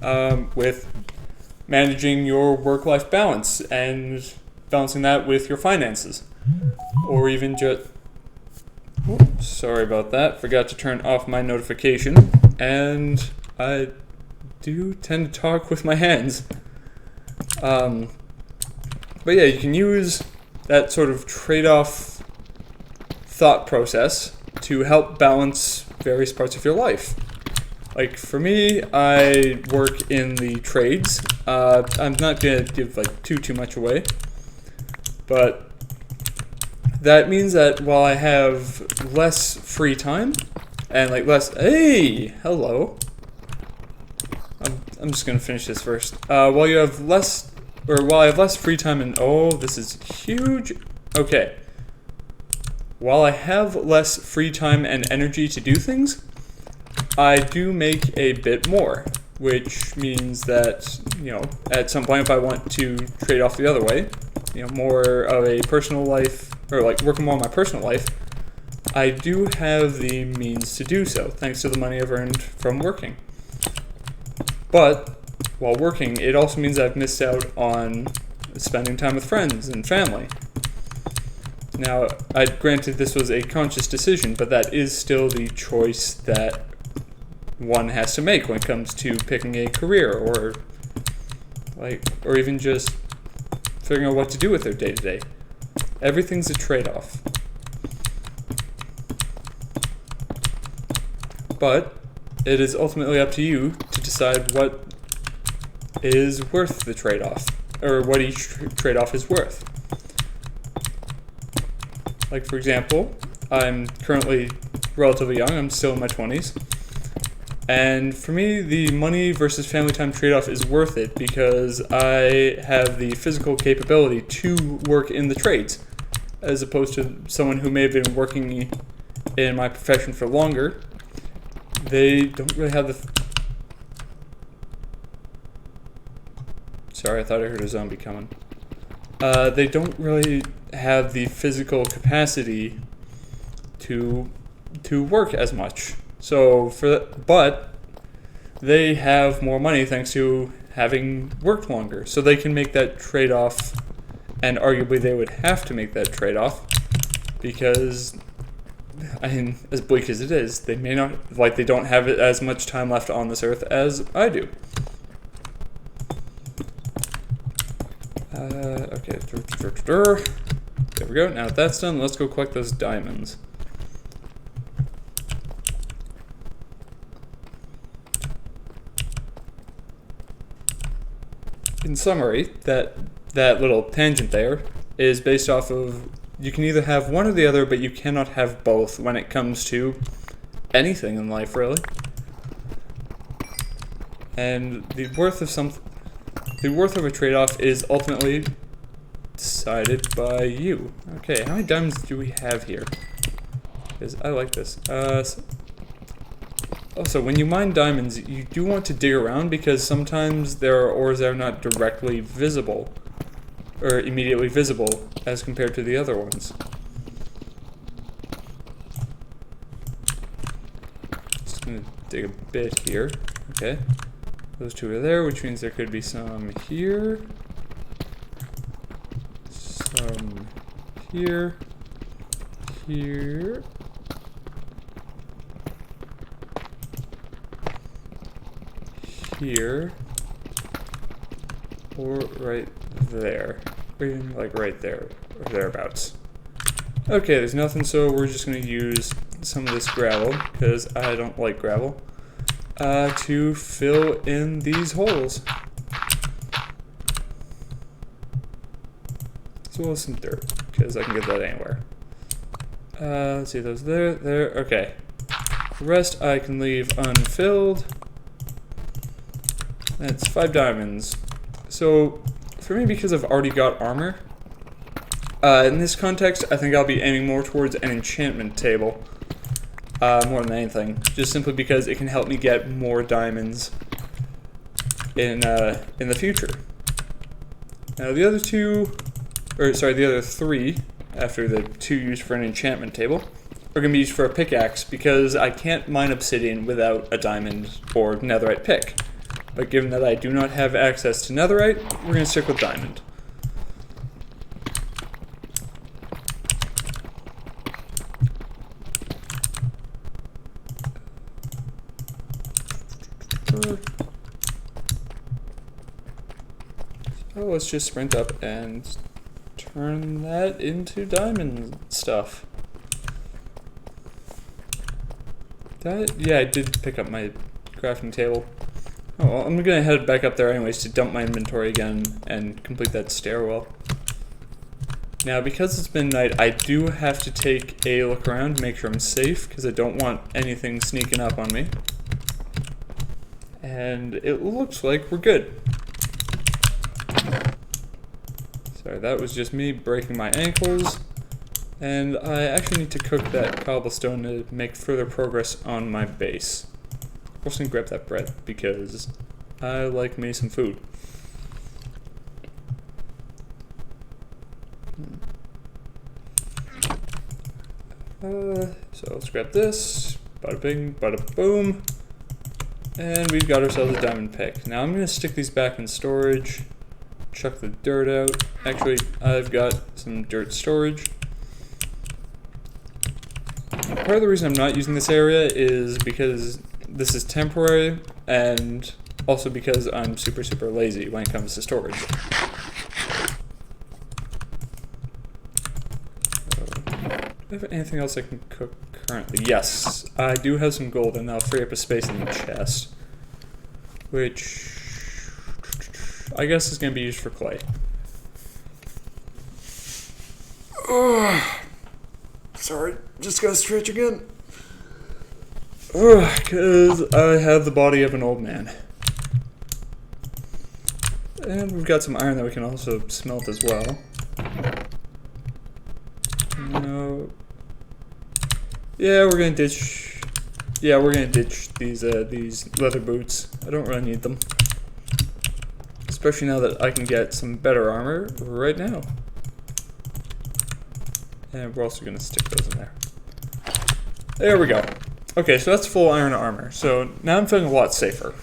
managing your work-life balance and balancing that with your finances, or even just. Sorry about that. Forgot to turn off my notification, and I do tend to talk with my hands. But yeah, you can use that sort of trade-off thought process to help balance various parts of your life. Like, for me, I work in the trades. I'm not going to give like too much away, but that means that while I have less free time and like less, hey, hello. I'm just going to finish this first. While I have less free time and, oh, this is huge. Okay. While I have less free time and energy to do things, I do make a bit more, which means that, at some point if I want to trade off the other way, more of a personal life, or like working more on my personal life, I do have the means to do so, thanks to the money I've earned from working. But while working, it also means I've missed out on spending time with friends and family. Now, granted this was a conscious decision, but that is still the choice that one has to make when it comes to picking a career or even just figuring out what to do with their day-to-day. Everything's a trade-off. But it is ultimately up to you to decide what is worth the trade-off, or what each trade-off is worth. Like, for example, I'm currently relatively young, I'm still in my 20s, and for me, the money versus family time trade-off is worth it because I have the physical capability to work in the trades, as opposed to someone who may have been working in my profession for longer. They don't really have the... Sorry, I thought I heard a zombie coming. They don't really have the physical capacity to work as much. So but they have more money thanks to having worked longer. So they can make that trade-off, and arguably they would have to make that trade-off because, I mean, as bleak as it is, they may not, they don't have as much time left on this earth as I do. Okay, there we go. Now that that's done, let's go collect those diamonds. In summary, that little tangent there is based off of you can either have one or the other, but you cannot have both when it comes to anything in life, really. And the worth of a trade-off is ultimately decided by you. Okay, how many diamonds do we have here? Because I like this. Also, when you mine diamonds, you do want to dig around because sometimes there are ores that are not directly visible, or immediately visible, as compared to the other ones. Just gonna dig a bit here. Okay. Those two are there, which means there could be some here. Some here. Here. Here. Or right there. Or even like right there. Or thereabouts. Okay, there's nothing, so we're just going to use some of this gravel, because I don't like gravel, to fill in these holes. As well as some dirt, because I can get that anywhere. Let's see, those there, okay. The rest I can leave unfilled. That's 5 diamonds. So, for me, because I've already got armor, in this context, I think I'll be aiming more towards an enchantment table. More than anything. Just simply because it can help me get more diamonds in the future. Now, the other the other 3, after the 2 used for an enchantment table, are going to be used for a pickaxe, because I can't mine obsidian without a diamond or netherite pick. But given that I do not have access to netherite, we're going to stick with diamond. So let's just sprint up and turn that into diamond stuff. Yeah, I did pick up my crafting table. Oh, well, I'm gonna head back up there anyways to dump my inventory again and complete that stairwell. Now, because it's been night, I do have to take a look around to make sure I'm safe, because I don't want anything sneaking up on me. And it looks like we're good. Sorry, that was just me breaking my ankles. And I actually need to cook that cobblestone to make further progress on my base. I'm also gonna grab that bread because I like me some food. So let's grab this. Bada bing, bada boom. And we've got ourselves a diamond pick. Now I'm going to stick these back in storage. Chuck the dirt out. Actually, I've got some dirt storage. Part of the reason I'm not using this area is because this is temporary, and also because I'm super lazy when it comes to storage. Do I have anything else I can cook currently? Yes, I do have some gold, and that'll free up a space in the chest, which I guess is going to be used for clay. Sorry, just gotta stretch again. Because I have the body of an old man. And we've got some iron that we can also smelt as well. No. Yeah, we're gonna ditch. Yeah, we're gonna ditch these leather boots. I don't really need them, especially now that I can get some better armor right now. And we're also gonna stick those in there. There we go. Okay, so that's full iron armor. So now I'm feeling a lot safer.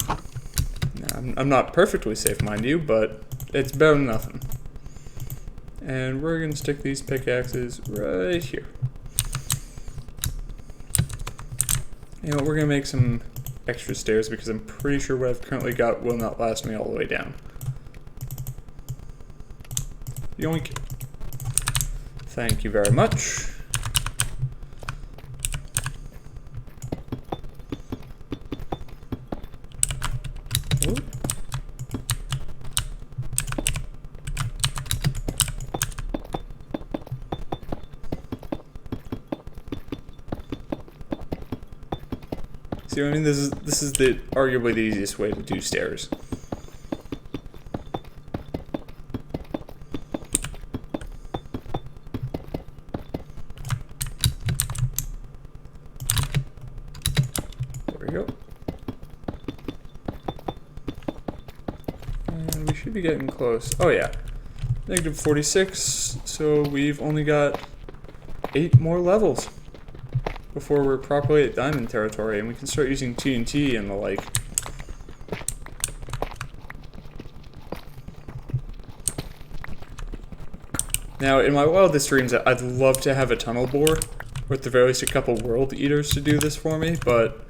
Now, I'm not perfectly safe, mind you, but it's better than nothing. And we're gonna stick these pickaxes right here. You know, we're gonna make some extra stairs because I'm pretty sure what I've currently got will not last me all the way down. Yoink. Thank you very much. Ooh. See what I mean? This is the arguably the easiest way to do stairs. Be getting close. Oh yeah, negative 46, so we've only got 8 more levels before we're properly at diamond territory, and we can start using TNT and the like. Now, in my wildest dreams, I'd love to have a tunnel bore, or at the very least a couple world eaters to do this for me, but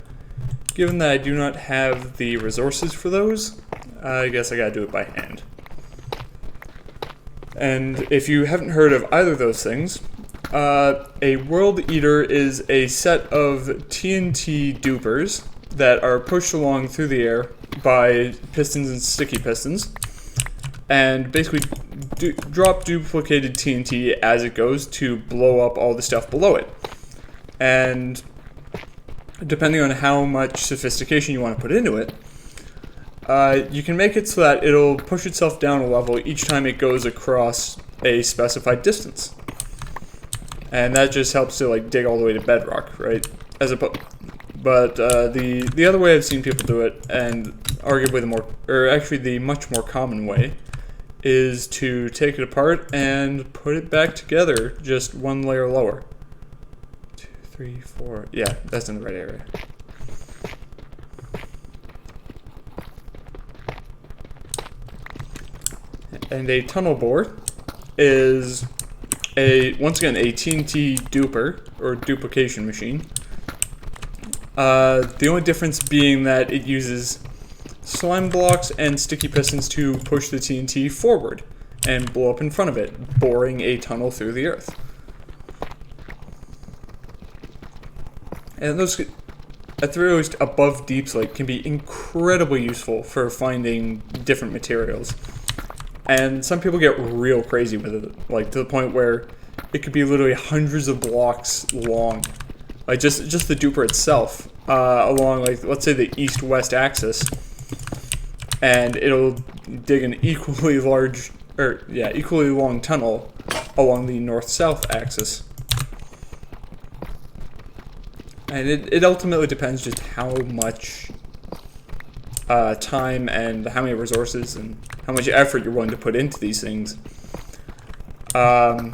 given that I do not have the resources for those, I guess I gotta do it by hand. And if you haven't heard of either of those things, a world eater is a set of TNT dupers that are pushed along through the air by pistons and sticky pistons, and basically drop duplicated TNT as it goes to blow up all the stuff below it. And depending on how much sophistication you want to put into it, you can make it so that it'll push itself down a level each time it goes across a specified distance. And that just helps to like dig all the way to bedrock, right? But the other way I've seen people do it, and arguably the much more common way, is to take it apart and put it back together just one layer lower. 2, 3, 4. Yeah, that's in the right area. And a tunnel bore is once again a TNT duper, or duplication machine. The only difference being that it uses slime blocks and sticky pistons to push the TNT forward and blow up in front of it, boring a tunnel through the earth. And those, at the very least, above deep slate can be incredibly useful for finding different materials. And some people get real crazy with it, like to the point where it could be literally hundreds of blocks long. Like just the duper itself, along like let's say the east-west axis, and it'll dig an equally long tunnel along the north-south axis. And it ultimately depends just how much time and how many resources and how much effort you're willing to put into these things. And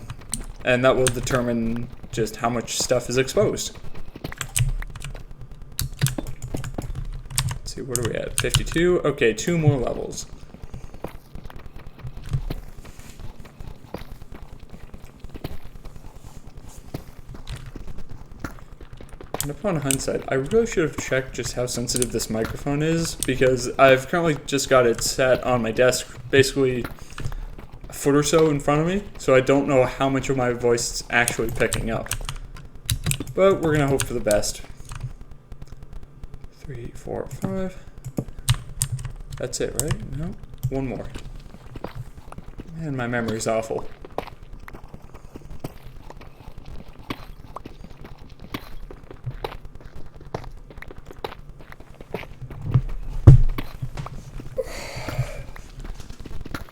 that will determine just how much stuff is exposed. Let's see, what are we at? 52? Okay, 2 more levels. And upon hindsight, I really should have checked just how sensitive this microphone is, because I've currently just got it sat on my desk, basically a foot or so in front of me, so I don't know how much of my voice is actually picking up. But we're gonna hope for the best. 3, 4, 5. That's it, right? No? One more. Man, my memory's awful.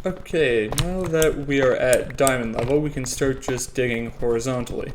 Okay, now that we are at diamond level, we can start just digging horizontally.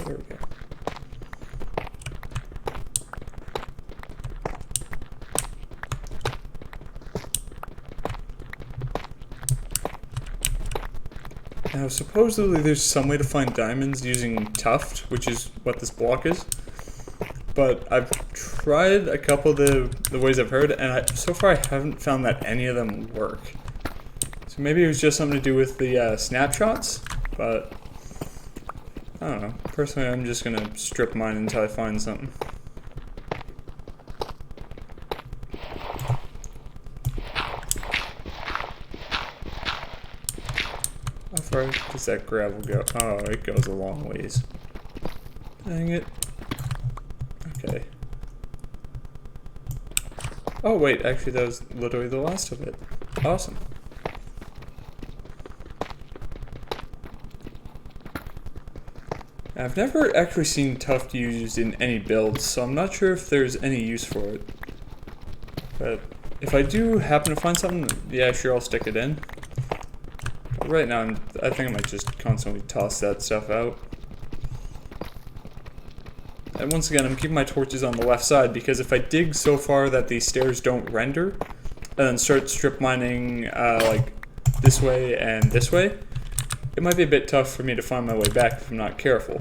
There we go. Now, supposedly there's some way to find diamonds using tuft, which is what this block is. But I've tried a couple of the ways I've heard, and so far I haven't found that any of them work. So maybe it was just something to do with the snapshots, but I don't know. Personally, I'm just gonna strip mine until I find something. How far does that gravel go? Oh, it goes a long ways. Dang it. Okay. Oh wait, actually that was literally the last of it. Awesome. I've never actually seen tuft used in any builds, so I'm not sure if there's any use for it. But if I do happen to find something, yeah, sure, I'll stick it in. But right now, I think I might just constantly toss that stuff out. And once again, I'm keeping my torches on the left side, because if I dig so far that these stairs don't render, and then start strip mining like this way and this way, it might be a bit tough for me to find my way back if I'm not careful.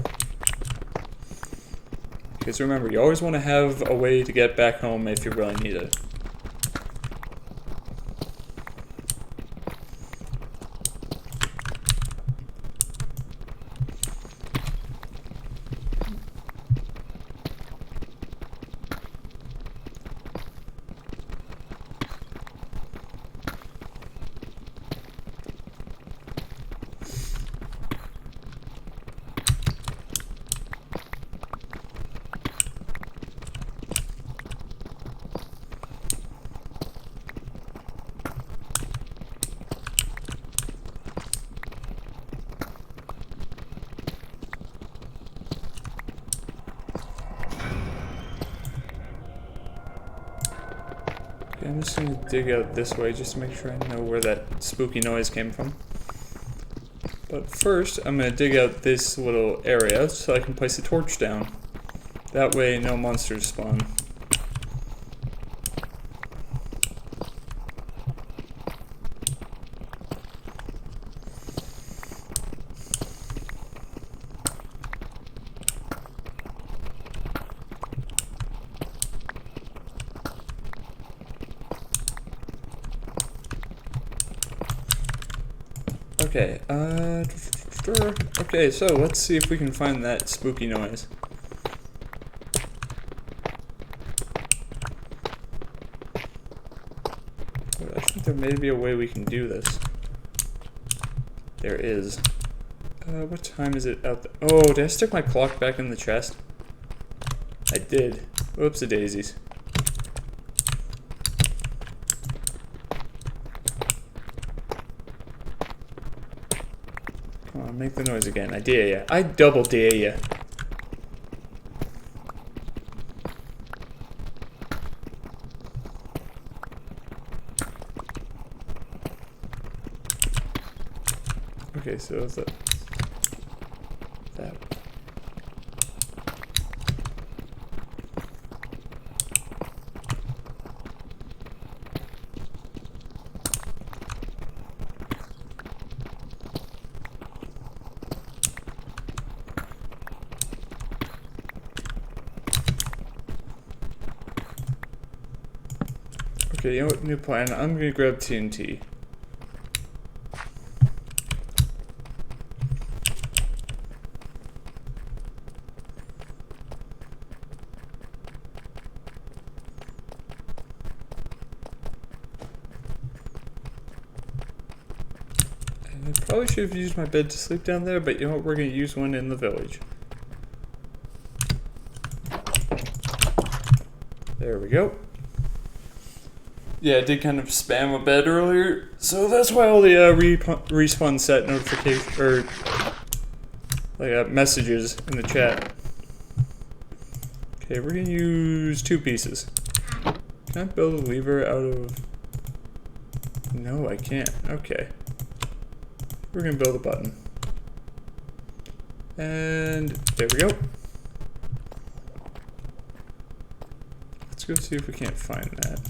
Because remember, you always want to have a way to get back home if you really need it. I'm just going to dig out this way just to make sure I know where that spooky noise came from. But first, I'm going to dig out this little area so I can place a torch down. That way, no monsters spawn. Okay, okay, so let's see if we can find that spooky noise. I think there may be a way we can do this. There is. What time is it out there? Oh, did I stick my clock back in the chest? I did. Whoops-a-daisies. Come on, make the noise again. I dare ya. I double dare ya. Okay, so it's that. Okay, you know what? New plan. I'm gonna grab TNT. And I probably should have used my bed to sleep down there, but you know what? We're gonna use one in the village. There we go. Yeah, I did kind of spam a bed earlier, so that's why all the respawn set notification or like messages in the chat. Okay, we're gonna use 2 pieces. Can I build a lever out of? No, I can't. Okay, we're gonna build a button, and there we go. Let's go see if we can't find that.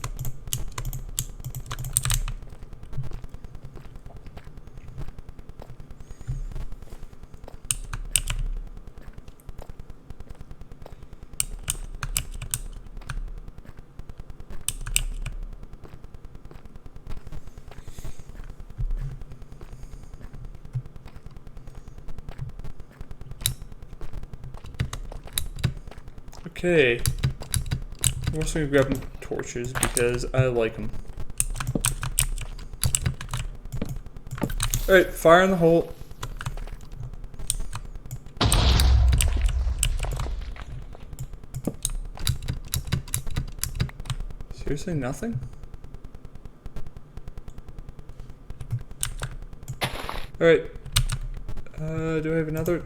Okay, I'm also gonna grab torches because I like them. Alright, fire in the hole. Seriously, nothing? Alright. Do I have another?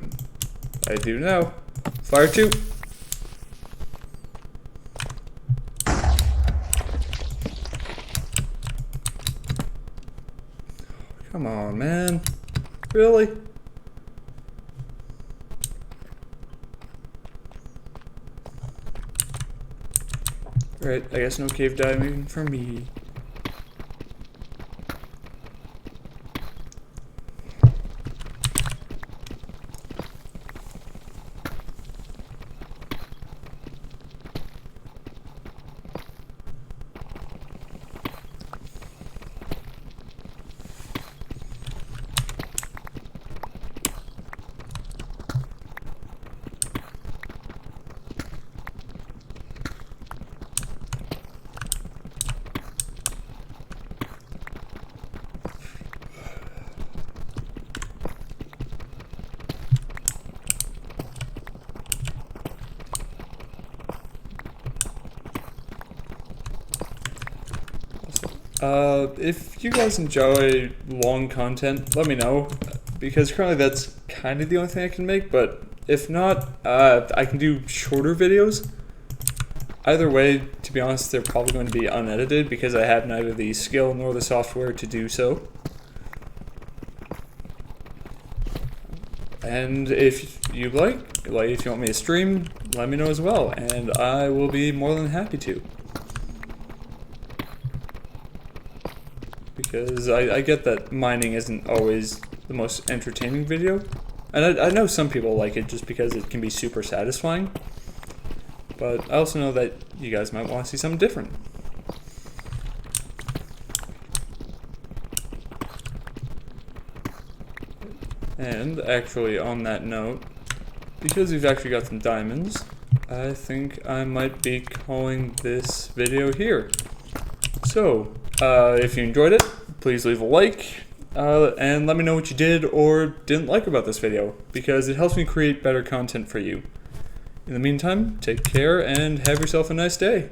I do now. Fire 2. Come on, man. Really? Alright, I guess no cave diving for me. If you guys enjoy long content, let me know, because currently that's kind of the only thing I can make, but if not, I can do shorter videos. Either way, to be honest, they're probably going to be unedited because I have neither the skill nor the software to do so. And if you like if you want me to stream, let me know as well, and I will be more than happy to. Because I get that mining isn't always the most entertaining video. And I know some people like it just because it can be super satisfying. But I also know that you guys might want to see something different. And actually, on that note, because we've actually got some diamonds, I think I might be calling this video here. So, if you enjoyed it, please leave a like, and let me know what you did or didn't like about this video, because it helps me create better content for you. In the meantime, take care and have yourself a nice day.